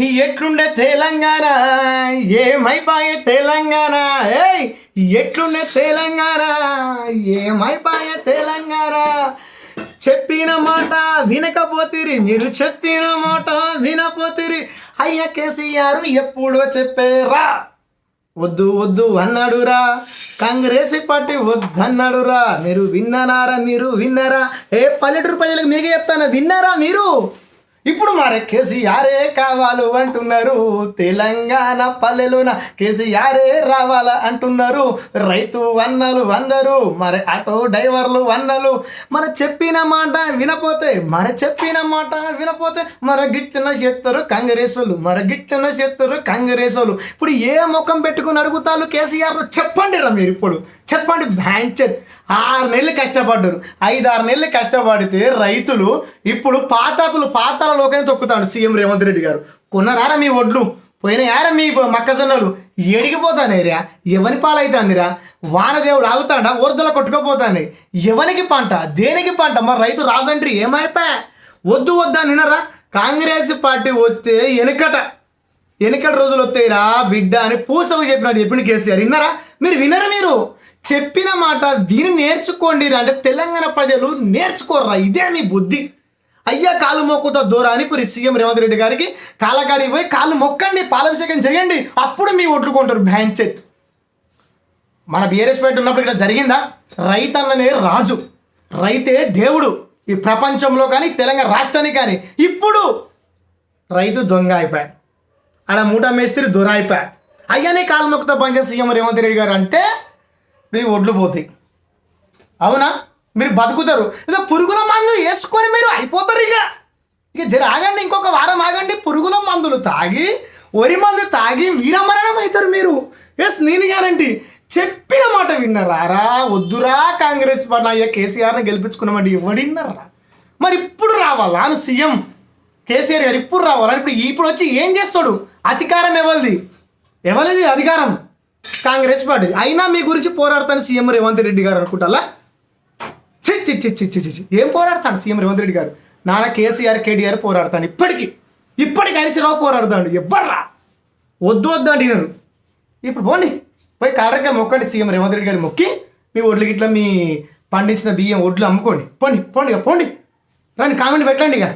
ఎట్లుండే తెలంగాణ ఏమైపాయే తెలంగాణ ఏయ్ ఎట్లుండే తెలంగాణ ఏమైపాయే తెలంగాణ చెప్పిన మాట వినకపోతిరి మీరు చెప్పిన మాట వినపోతిరి అయ్య కేసీఆర్ ఎప్పుడో చెప్పేరా వద్దు వద్దు అన్నాడురా కాంగ్రెస్ పార్టీ వద్దన్నాడురా మీరు విన్నారా ఏ పల్లెటూరు ప్రజలకు మీకే చెప్తాను విన్నారా మీరు ఇప్పుడు మరి కేసీఆరే కావాలి అంటున్నారు తెలంగాణ పల్లెలోన కేసీఆరే రావాలా అంటున్నారు రైతు అన్నలు అందరూ మరి ఆటో డ్రైవర్లు అన్నలు మన చెప్పిన మాట వినపోతే మన గిట్టన చేస్తారు కాంగ్రెసులు ఇప్పుడు ఏ ముఖం పెట్టుకుని అడుగుతారు కేసీఆర్ చెప్పండి రా మీరు ఇప్పుడు చెప్పండి బ్యాంచెత్ 6 నెలలు కష్టపడ్డారు 5-6 నెలలు కష్టపడితే రైతులు ఇప్పుడు పాతాలలోకైనా తొక్కుతాడు సీఎం రేవంత్ రెడ్డి గారు కొన్నారా మీ ఒడ్లు పోయినాయారా మీ మొక్కజొన్నలు ఎడిగిపోతానేరా ఎవని పాలవుతుందిరా వానదేవుడు ఆగుతాడా వరదల కొట్టుకుపోతానే ఎవనికి పంట దేనికి పంట మరి రైతు రాజండ్రి ఏమైపోయా వద్దు వద్దా నిన్నరా కాంగ్రెస్ పార్టీ వస్తే ఎనకటి రోజులు వస్తాయిరా బిడ్డ అని పూసకు చెప్పినట్టు చెప్పింది కేసీఆర్ వినరా మీరు చెప్పిన మాట దీన్ని నేర్చుకోండి అంటే తెలంగాణ ప్రజలు నేర్చుకోర్రా ఇదే మీ బుద్ధి అయ్యా కాలు మొక్కుతో దూరా అని ఇప్పుడు సీఎం రేవంత్ రెడ్డి గారికి కాళ్ళకాడికి పోయి కాళ్ళు మొక్కండి పాలాభిషేకం చేయండి అప్పుడు మీ ఒడ్లుకుంటారు బ్యాంచెత్ మన బీఆర్ఎస్ పార్టీ ఉన్నప్పుడు ఇక్కడ జరిగిందా రైతన్ననే రాజు రైతే దేవుడు ఈ ప్రపంచంలో కానీ తెలంగాణ రాష్ట్రానికి కానీ ఇప్పుడు రైతు దొంగ అయిపోయాడు ఆడ మూట మేస్త్రి దొర అయిపోయాడు అయ్యానే కాలు మొక్కుతో పనిచేసి సీఎం రేవంత్ రెడ్డి గారు అంటే మీ ఒడ్లు పోతాయి అవునా మీరు బతుకుతారు ఏదో పురుగుల మందు వేసుకొని మీరు అయిపోతారు ఇక జర ఆగండి ఇంకొక వారం ఆగండి పురుగుల మందులు తాగి వరి మందు తాగి వీరమరణం అవుతారు మీరు నేను గ్యారంటీ చెప్పిన మాట విన్నారా వద్దురా కాంగ్రెస్ పార్టీ అయ్యా కేసీఆర్ని గెలిపించుకున్నామండి ఎవడిన్నారా మరి ఇప్పుడు రావాలా అని సీఎం కేసీఆర్ గారు ఇప్పుడు రావాలా ఇప్పుడు వచ్చి ఏం చేస్తాడు అధికారం ఎవరిది అధికారం కాంగ్రెస్ పార్టీ అయినా మీ గురించి పోరాడతాను సీఎం రేవంత్ రెడ్డి గారు అనుకుంటా చి ఏం పోరాడతాడు సీఎం రేవంత్ రెడ్డి గారు నాన్న కేసీఆర్ కేటీఆర్ పోరాడతాను ఇప్పటికి హరీశ్రావు పోరాడతాడు ఎవ్వర్రా వద్దు అంటున్నారు ఇప్పుడు పోయి కార్యక్రమం మొక్కండి సీఎం రేవంత్ రెడ్డి గారు మొక్కి మీ ఒడ్లు గిట్లా మీ పండించిన బియ్యం ఒడ్లు అమ్ముకోండి పోండి రండి కామెంట్ పెట్టండి ఇక